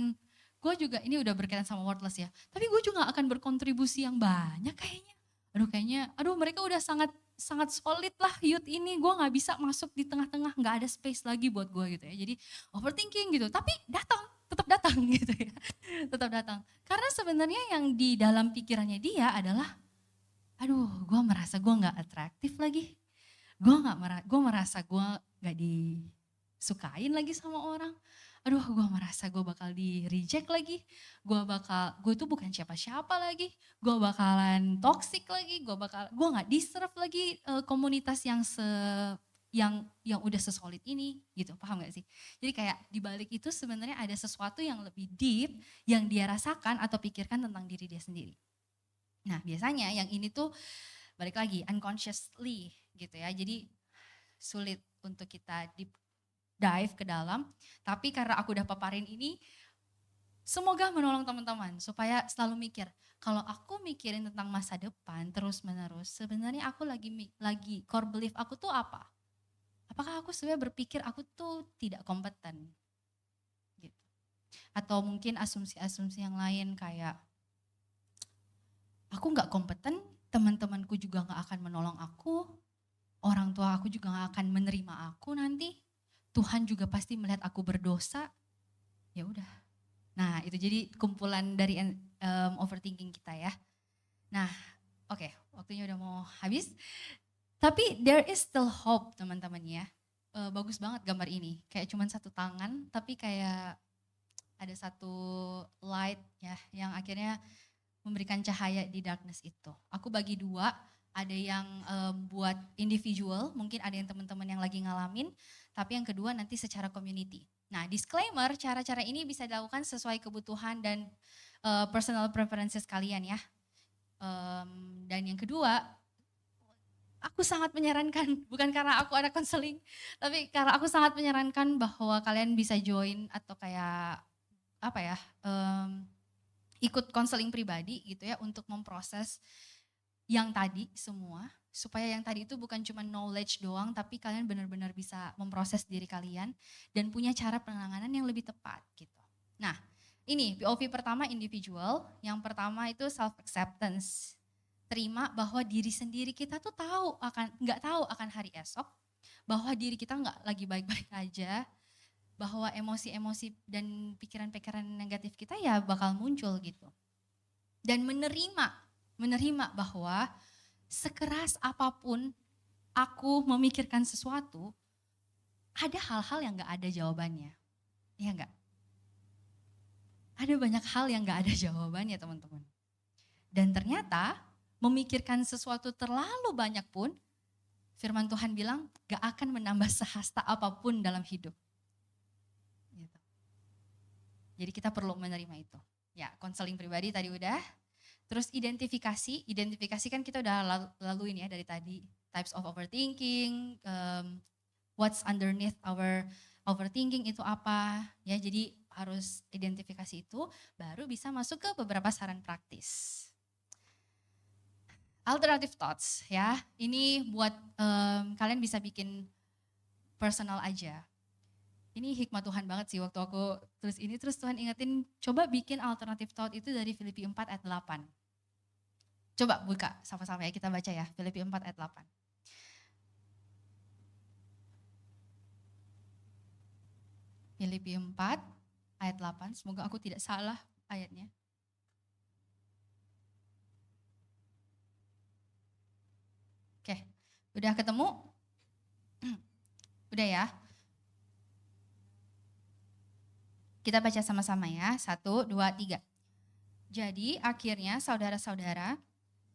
gue juga ini udah berkaitan sama wordless ya. Tapi gue juga gak akan berkontribusi yang banyak kayaknya. Aduh mereka udah sangat sangat solid lah youth ini. Gue nggak bisa masuk di tengah-tengah, nggak ada space lagi buat gue gitu ya. Jadi overthinking gitu. Tapi datang, tetap datang gitu ya. Tetap datang. Karena sebenarnya yang di dalam pikirannya dia adalah, aduh gue merasa gue nggak atraktif lagi. Gue merasa gue gak disukain lagi sama orang. Aduh gue merasa gue bakal di reject lagi. Gue itu bukan siapa-siapa lagi. Gue bakalan toxic lagi. Gue gak deserve lagi komunitas yang udah sesolid ini gitu, paham gak sih? Jadi kayak dibalik itu sebenarnya ada sesuatu yang lebih deep yang dia rasakan atau pikirkan tentang diri dia sendiri. Nah biasanya yang ini tuh balik lagi unconsciously gitu ya. Jadi sulit untuk kita deep dive ke dalam. Tapi karena aku udah paparin ini, semoga menolong teman-teman supaya selalu mikir. Kalau aku mikirin tentang masa depan terus menerus, sebenarnya aku lagi core belief aku tuh apa? Apakah aku sebenarnya berpikir aku tuh tidak kompeten? Gitu. Atau mungkin asumsi-asumsi yang lain kayak aku nggak kompeten, teman-temanku juga nggak akan menolong aku, orang tua aku juga gak akan menerima aku nanti. Tuhan juga pasti melihat aku berdosa. Ya udah. Nah itu jadi kumpulan dari overthinking kita ya. Nah oke, waktunya udah mau habis. Tapi there is still hope teman-teman ya. Bagus banget gambar ini. Kayak cuman satu tangan tapi kayak ada satu light ya yang akhirnya memberikan cahaya di darkness itu. Aku bagi dua, ada yang buat individual, mungkin ada yang teman-teman yang lagi ngalamin, tapi yang kedua nanti secara community. Nah disclaimer, cara-cara ini bisa dilakukan sesuai kebutuhan dan personal preferences kalian ya. Dan yang kedua, aku sangat menyarankan, bukan karena aku ada konseling, tapi karena aku sangat menyarankan bahwa kalian bisa join atau kayak apa ya, ikut konseling pribadi gitu ya untuk memproses yang tadi semua, supaya yang tadi itu bukan cuma knowledge doang tapi kalian benar-benar bisa memproses diri kalian dan punya cara penanganan yang lebih tepat gitu. Nah ini POV pertama individual, yang pertama itu self acceptance. Terima bahwa diri sendiri kita tuh nggak tahu akan hari esok, bahwa diri kita nggak lagi baik-baik aja, bahwa emosi-emosi dan pikiran-pikiran negatif kita ya bakal muncul gitu. Dan menerima bahwa sekeras apapun aku memikirkan sesuatu, ada hal-hal yang gak ada jawabannya. Iya gak? Ada banyak hal yang gak ada jawabannya teman-teman. Dan ternyata memikirkan sesuatu terlalu banyak pun, firman Tuhan bilang gak akan menambah sehasta apapun dalam hidup. Jadi kita perlu menerima itu. Ya, konseling pribadi tadi udah. Terus identifikasi kan kita udah laluin ya dari tadi. Types of overthinking, what's underneath our overthinking itu apa. Ya, jadi harus identifikasi itu, baru bisa masuk ke beberapa saran praktis. Alternative thoughts ya, ini buat kalian bisa bikin personal aja. Ini hikmah Tuhan banget sih waktu aku tulis ini, terus Tuhan ingetin coba bikin alternative thought itu dari Filipi 4 ayat 8. Coba buka sama-sama ya, kita baca ya, Filipi 4 ayat 8. Filipi 4 ayat 8, semoga aku tidak salah ayatnya. Oke, udah ketemu? Udah ya? Kita baca sama-sama ya, 1, 2, 3. Jadi akhirnya saudara-saudara,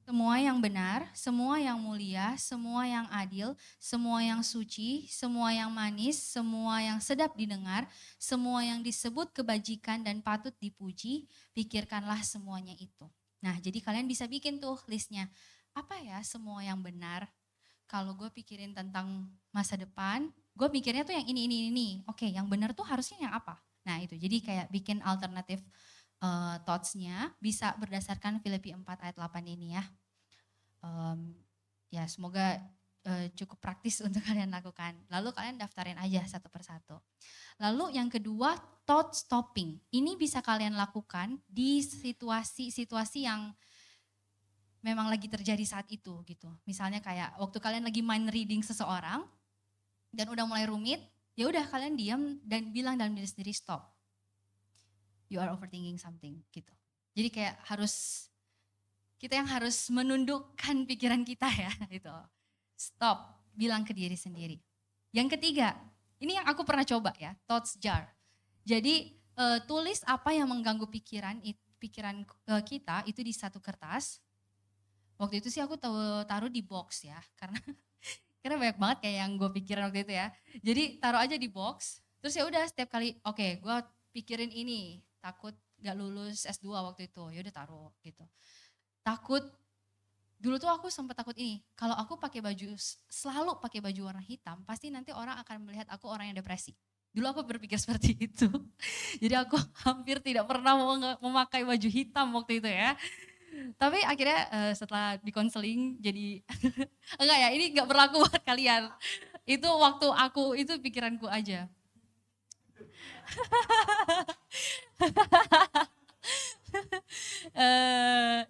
semua yang benar, semua yang mulia, semua yang adil, semua yang suci, semua yang manis, semua yang sedap didengar, semua yang disebut kebajikan dan patut dipuji, pikirkanlah semuanya itu. Nah, jadi kalian bisa bikin tuh listnya. Apa ya semua yang benar? Kalau gue pikirin tentang masa depan, gue mikirnya tuh yang ini. Oke, yang benar tuh harusnya yang apa? Nah itu, jadi kayak bikin alternatif thoughts-nya bisa berdasarkan Filipi 4 ayat 8 ini ya. Ya semoga cukup praktis untuk kalian lakukan. Lalu kalian daftarin aja satu persatu. Lalu yang kedua, thought stopping. Ini bisa kalian lakukan di situasi-situasi yang memang lagi terjadi saat itu gitu. Misalnya kayak waktu kalian lagi mind reading seseorang dan udah mulai rumit, ya udah kalian diam dan bilang dalam diri sendiri stop. You are overthinking something gitu. Jadi kayak kita yang harus menundukkan pikiran kita ya gitu. Stop, bilang ke diri sendiri. Yang ketiga, ini yang aku pernah coba ya, thoughts jar. Jadi tulis apa yang mengganggu pikiran kita itu di satu kertas. Waktu itu sih aku taruh di box ya, karena banyak banget kayak yang gue pikirin waktu itu ya. Jadi taruh aja di box, terus ya udah setiap kali, oke, gue pikirin ini, takut gak lulus S2 waktu itu, ya udah taruh gitu. Takut, dulu tuh aku sempat takut ini, kalau aku selalu pakai baju warna hitam, pasti nanti orang akan melihat aku orang yang depresi. Dulu aku berpikir seperti itu. Jadi aku hampir tidak pernah memakai baju hitam waktu itu ya. Tapi akhirnya setelah di konseling jadi enggak ya, ini enggak berlaku buat kalian. Itu waktu aku, itu pikiranku aja.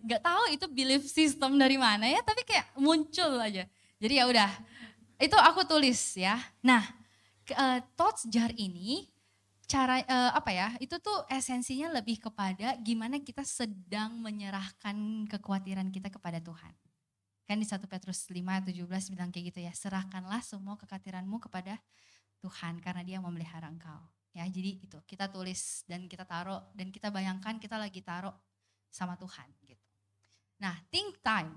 Nggak tahu itu belief system dari mana ya, tapi kayak muncul aja. Jadi ya udah, itu aku tulis ya. Nah, thoughts jar ini cara apa ya? Itu tuh esensinya lebih kepada gimana kita sedang menyerahkan kekhawatiran kita kepada Tuhan. Kan di 1 Petrus 5:17 bilang kayak gitu ya, serahkanlah semua kekhawatiranmu kepada Tuhan karena Dia memelihara engkau. Ya, jadi itu kita tulis dan kita taruh dan kita bayangkan kita lagi taruh sama Tuhan gitu. Nah, think time.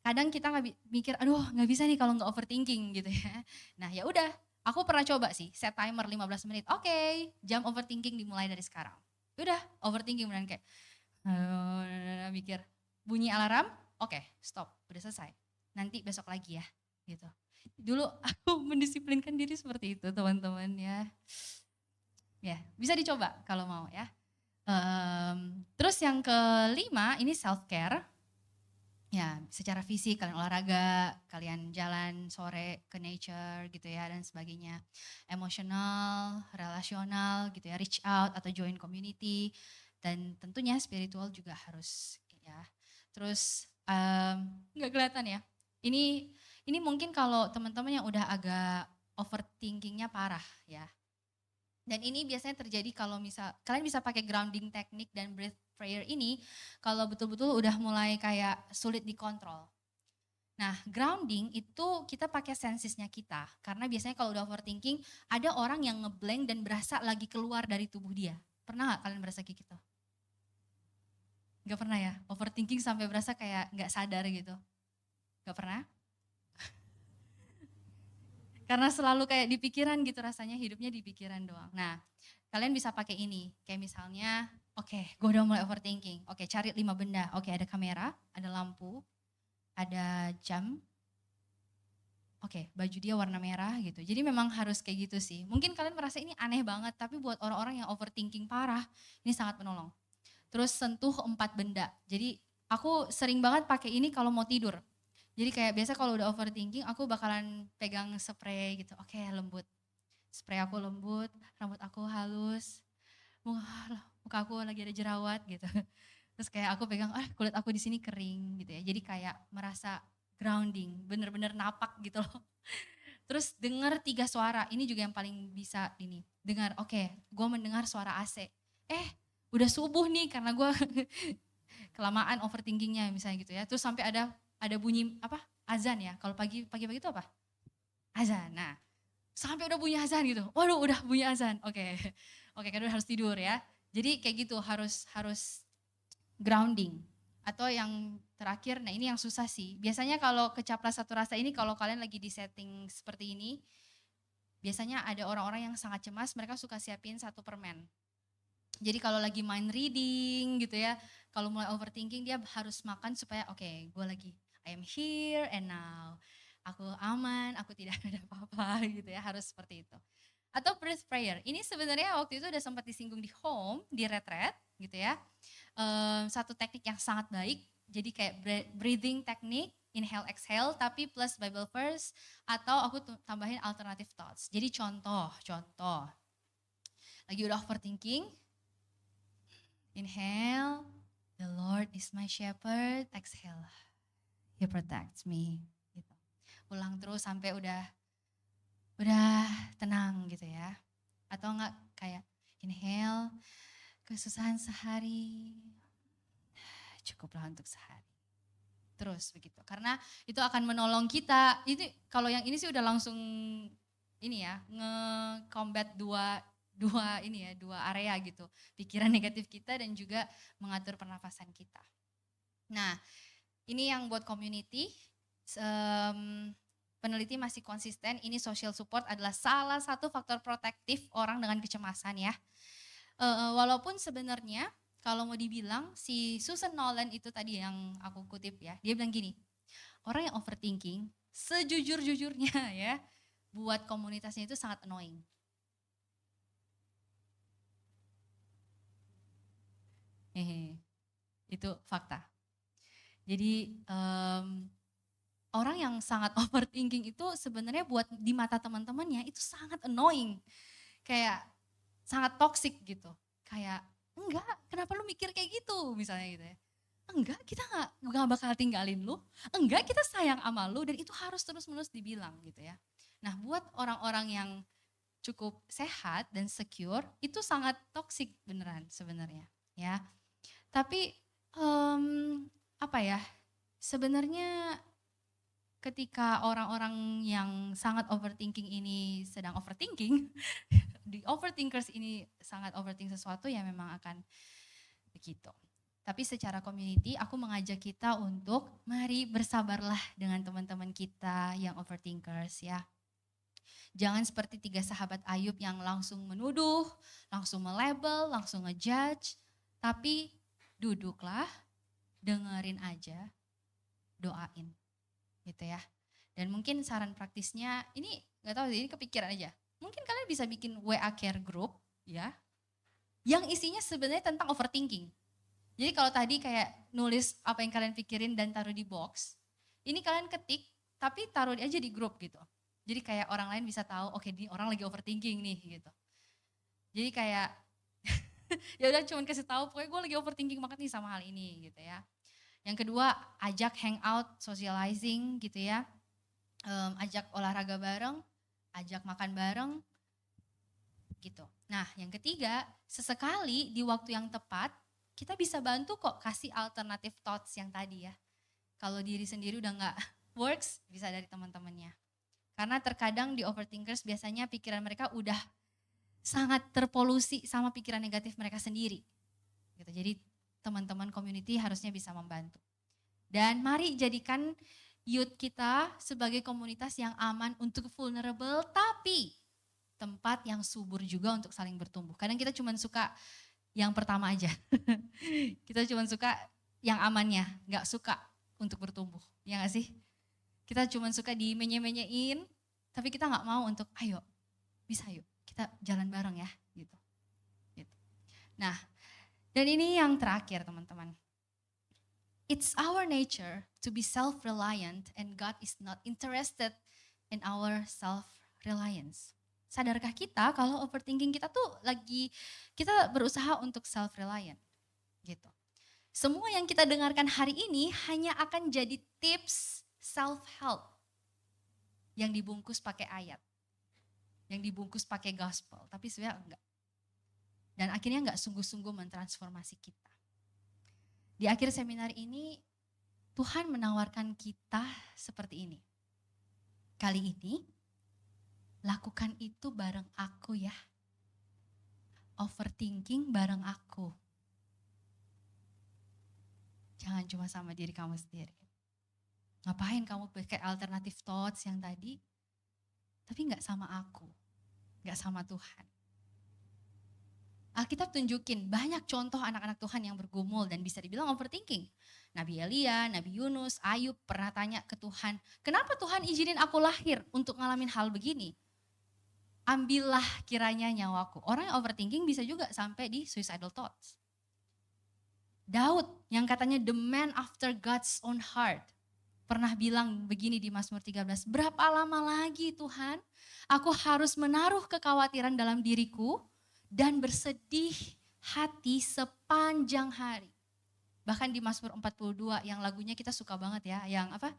Kadang kita mikir, aduh nggak bisa nih kalau nggak overthinking gitu ya. Nah ya udah, aku pernah coba sih set timer 15 menit. Oke, jam overthinking dimulai dari sekarang. Udah, overthinking beneran kayak mikir bunyi alarm, oke, stop, udah selesai. Nanti besok lagi ya, gitu. Dulu aku mendisiplinkan diri seperti itu teman-teman ya. Ya, bisa dicoba kalau mau ya. Terus yang kelima ini self care. Ya, secara fisik kalian olahraga, kalian jalan sore ke nature gitu ya dan sebagainya. Emosional, relasional gitu ya, reach out atau join community dan tentunya spiritual juga harus ya. Terus nggak kelihatan ya. Ini mungkin kalau teman-teman yang udah agak overthinkingnya parah ya. Dan ini biasanya terjadi kalau kalian bisa pakai grounding teknik dan breath prayer ini kalau betul-betul udah mulai kayak sulit dikontrol. Nah, grounding itu kita pakai sensesnya kita. Karena biasanya kalau udah overthinking, ada orang yang ngeblank dan berasa lagi keluar dari tubuh dia. Pernah gak kalian berasa kayak gitu? Gak pernah ya? Overthinking sampai berasa kayak gak sadar gitu? Gak pernah? Karena selalu kayak di pikiran gitu rasanya, hidupnya di pikiran doang. Nah, kalian bisa pakai ini. Kayak misalnya, oke, gue udah mulai overthinking. Oke, cari 5 benda. Oke, ada kamera, ada lampu, ada jam. Oke, baju dia warna merah gitu. Jadi memang harus kayak gitu sih. Mungkin kalian merasa ini aneh banget, tapi buat orang-orang yang overthinking parah, ini sangat menolong. Terus sentuh 4 benda. Jadi aku sering banget pakai ini kalau mau tidur. Jadi kayak biasa kalau udah overthinking aku bakalan pegang spray gitu. Oke, lembut. Spray aku lembut, rambut aku halus. Muka aku lagi ada jerawat gitu. Terus kayak aku pegang, kulit aku di sini kering gitu ya. Jadi kayak merasa grounding, bener-bener napak gitu loh. Terus dengar 3 suara, ini juga yang paling bisa ini. Dengar, oke, gue mendengar suara AC. Udah subuh nih karena gue kelamaan overthinkingnya misalnya gitu ya. Terus sampai ada bunyi apa? Azan ya. Kalau pagi-pagi itu apa? Azan. Nah, sampai udah bunyi azan gitu. Waduh, udah bunyi azan. Oke. Oke, kan udah harus tidur ya. Jadi kayak gitu harus grounding. Atau yang terakhir, nah ini yang susah sih. Biasanya kalau kecaplas satu rasa ini kalau kalian lagi di setting seperti ini, biasanya ada orang-orang yang sangat cemas, mereka suka siapin 1 permen. Jadi kalau lagi mind reading gitu ya, kalau mulai overthinking dia harus makan supaya oke, gue lagi I am here and now. Aku aman, aku tidak ada apa-apa gitu ya, harus seperti itu. Atau breath prayer, ini sebenarnya waktu itu udah sempat disinggung di home, di retreat gitu ya. Satu teknik yang sangat baik, jadi kayak breathing teknik, inhale exhale tapi plus Bible verse atau aku tambahin alternative thoughts. Jadi contoh, lagi udah overthinking, inhale, the Lord is my shepherd, exhale, He protects me. Gitu. Ulang terus sampai udah tenang gitu ya. Atau enggak kayak inhale, kesusahan sehari, cukuplah untuk sehari. Terus begitu. Karena itu akan menolong kita. Ini kalau yang ini sih udah langsung ini ya, nge-combat dua area gitu. Pikiran negatif kita dan juga mengatur pernafasan kita. Nah, ini yang buat community. Peneliti masih konsisten, ini social support adalah salah satu faktor protektif orang dengan kecemasan ya. Walaupun sebenarnya kalau mau dibilang si Susan Nolan itu tadi yang aku kutip ya, dia bilang gini, orang yang overthinking sejujur-jujurnya ya, buat komunitasnya itu sangat annoying. Itu fakta. Jadi orang yang sangat overthinking itu sebenarnya buat di mata teman-temannya itu sangat annoying. Kayak sangat toxic gitu. Kayak enggak, kenapa lu mikir kayak gitu misalnya gitu ya. Enggak, kita nggak bakal tinggalin lu. Enggak, kita sayang sama lu dan itu harus terus-menerus dibilang gitu ya. Nah, buat orang-orang yang cukup sehat dan secure itu sangat toxic beneran sebenarnya ya. Tapi apa ya? Sebenarnya ketika orang-orang yang sangat overthinking ini sedang overthinking, di overthinkers ini sangat overthink sesuatu ya memang akan begitu. Tapi secara community aku mengajak kita untuk mari bersabarlah dengan teman-teman kita yang overthinkers ya. Jangan seperti 3 sahabat Ayub yang langsung menuduh, langsung melabel, langsung ngejudge. Tapi duduklah, dengerin aja, doain gitu ya. Dan mungkin saran praktisnya ini nggak tahu ini kepikiran aja. Mungkin kalian bisa bikin WA care group ya, yang isinya sebenarnya tentang overthinking. Jadi kalau tadi kayak nulis apa yang kalian pikirin dan taruh di box, ini kalian ketik tapi taruh aja di grup gitu. Jadi kayak orang lain bisa tahu, oke, ini orang lagi overthinking nih gitu. Jadi kayak ya udah cuman kasih tahu, pokoknya gue lagi overthinking banget nih sama hal ini gitu ya. Yang kedua, ajak hangout, socializing gitu ya. Ajak olahraga bareng, ajak makan bareng gitu. Nah, yang ketiga, sesekali di waktu yang tepat kita bisa bantu kok kasih alternative thoughts yang tadi ya. Kalau diri sendiri udah nggak works, bisa dari teman-temannya. Karena terkadang di overthinkers biasanya pikiran mereka udah sangat terpolusi sama pikiran negatif mereka sendiri. Gitu. Jadi teman-teman community harusnya bisa membantu. Dan mari jadikan youth kita sebagai komunitas yang aman untuk vulnerable, tapi tempat yang subur juga untuk saling bertumbuh. Kadang kita cuma suka yang pertama aja. Kita cuma suka yang amannya, gak suka untuk bertumbuh. Ya gak sih? Kita cuma suka dimenye-menyein, tapi kita gak mau untuk ayo, bisa yuk, kita jalan bareng ya. Gitu. Nah, dan ini yang terakhir teman-teman. It's our nature to be self-reliant and God is not interested in our self-reliance. Sadarkah kita kalau overthinking kita tuh kita berusaha untuk self-reliant gitu. Semua yang kita dengarkan hari ini hanya akan jadi tips self-help yang dibungkus pakai ayat, yang dibungkus pakai gospel, tapi sebenarnya enggak. Dan akhirnya enggak sungguh-sungguh mentransformasi kita. Di akhir seminar ini, Tuhan menawarkan kita seperti ini. Kali ini, lakukan itu bareng aku ya. Overthinking bareng aku. Jangan cuma sama diri kamu sendiri. Ngapain kamu pakai alternative thoughts yang tadi, tapi gak sama aku, gak sama Tuhan. Alkitab tunjukin banyak contoh anak-anak Tuhan yang bergumul dan bisa dibilang overthinking. Nabi Elia, Nabi Yunus, Ayub pernah tanya ke Tuhan, kenapa Tuhan izinin aku lahir untuk ngalamin hal begini? Ambillah kiranya nyawaku. Orang yang overthinking bisa juga sampai di suicidal thoughts. Daud yang katanya the man after God's own heart, pernah bilang begini di Mazmur 13, berapa lama lagi Tuhan aku harus menaruh kekhawatiran dalam diriku dan bersedih hati sepanjang hari. Bahkan di Mazmur 42 yang lagunya kita suka banget ya, yang apa?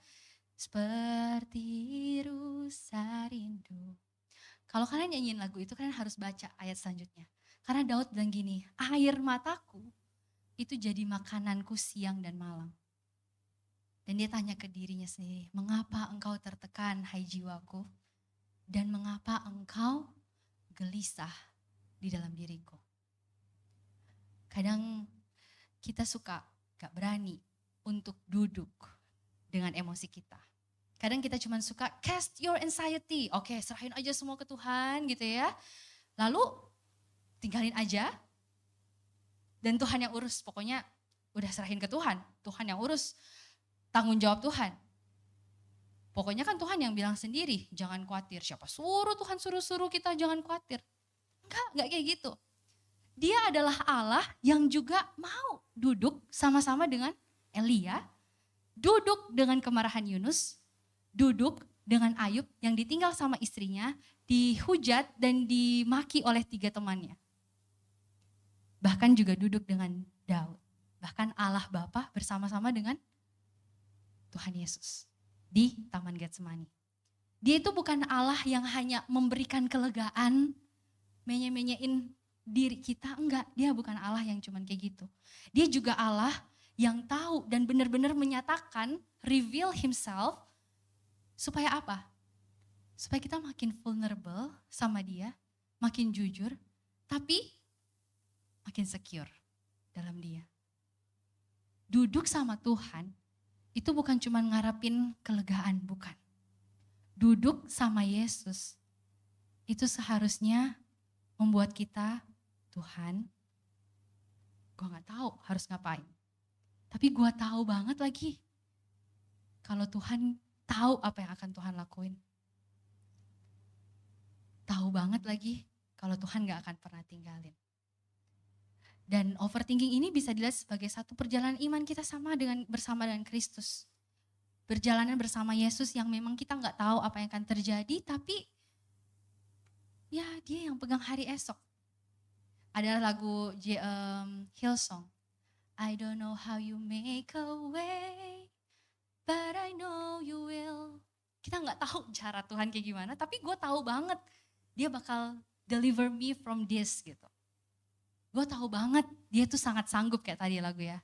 Seperti rusa rindu. Kalau kalian nyanyiin lagu itu kalian harus baca ayat selanjutnya. Karena Daud bilang gini, air mataku itu jadi makananku siang dan malam. Dan dia tanya ke dirinya sendiri, mengapa engkau tertekan hai jiwaku? Dan mengapa engkau gelisah di dalam diriku? Kadang kita suka gak berani untuk duduk dengan emosi kita. Kadang kita cuma suka cast your anxiety. Oke, serahin aja semua ke Tuhan gitu ya. Lalu tinggalin aja. Dan Tuhan yang urus. Pokoknya udah serahin ke Tuhan. Tuhan yang urus. Tanggung jawab Tuhan. Pokoknya kan Tuhan yang bilang sendiri. Jangan khawatir. Siapa suruh Tuhan suruh-suruh kita jangan khawatir. Enggak kayak gitu. Dia adalah Allah yang juga mau duduk sama-sama dengan Elia. Duduk dengan kemarahan Yunus. Duduk dengan Ayub yang ditinggal sama istrinya, dihujat dan dimaki oleh 3 temannya. Bahkan juga duduk dengan Daud. Bahkan Allah Bapa bersama-sama dengan Tuhan Yesus di Taman Getsemani. Dia itu bukan Allah yang hanya memberikan kelegaan, menye-menyein diri kita, enggak. Dia bukan Allah yang cuman kayak gitu. Dia juga Allah yang tahu dan benar-benar menyatakan, reveal himself. Supaya apa? Supaya kita makin vulnerable sama dia, makin jujur, tapi makin secure dalam dia. Duduk sama Tuhan, itu bukan cuma ngarapin kelegaan, bukan. Duduk sama Yesus, itu seharusnya membuat kita, Tuhan, gue gak tahu harus ngapain. Tapi gue tahu banget lagi, kalau Tuhan tahu apa yang akan Tuhan lakuin. Tahu banget lagi kalau Tuhan gak akan pernah tinggalin. Dan overthinking ini bisa dilihat sebagai satu perjalanan iman kita bersama dengan Kristus. Perjalanan bersama Yesus yang memang kita gak tahu apa yang akan terjadi, tapi ya dia yang pegang hari esok. Ada lagu Hillsong. I don't know how you make a way, but I know you will. Kita gak tahu cara Tuhan kayak gimana, tapi gue tahu banget dia bakal deliver me from this gitu. Gue tahu banget dia tuh sangat sanggup kayak tadi lagu ya.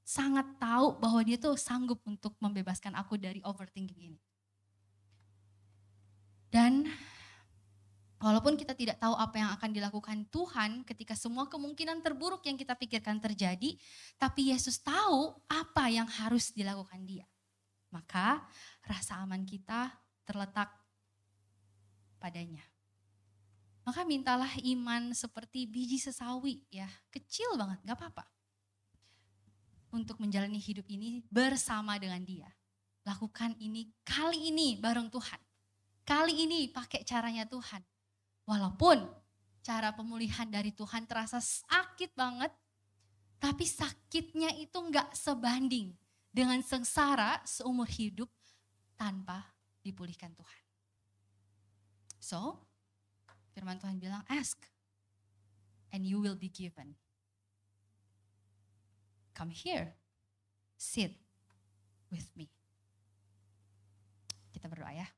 Sangat tahu bahwa dia tuh sanggup untuk membebaskan aku dari overthinking ini. Dan walaupun kita tidak tahu apa yang akan dilakukan Tuhan ketika semua kemungkinan terburuk yang kita pikirkan terjadi, tapi Yesus tahu apa yang harus dilakukan dia. Maka rasa aman kita terletak padanya. Maka mintalah iman seperti biji sesawi ya, kecil banget, gak apa-apa. Untuk menjalani hidup ini bersama dengan dia. Lakukan ini kali ini bareng Tuhan. Kali ini pakai caranya Tuhan. Walaupun cara pemulihan dari Tuhan terasa sakit banget, tapi sakitnya itu gak sebanding dengan sengsara seumur hidup tanpa dipulihkan Tuhan. So, firman Tuhan bilang, ask and you will be given. Come here, sit with me. Kita berdoa ya.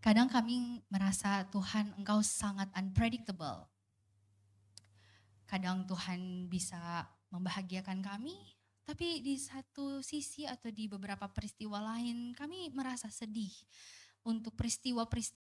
Kadang kami merasa Tuhan engkau sangat unpredictable. Kadang Tuhan bisa membahagiakan kami, tapi di satu sisi atau di beberapa peristiwa lain kami merasa sedih untuk peristiwa-peristiwa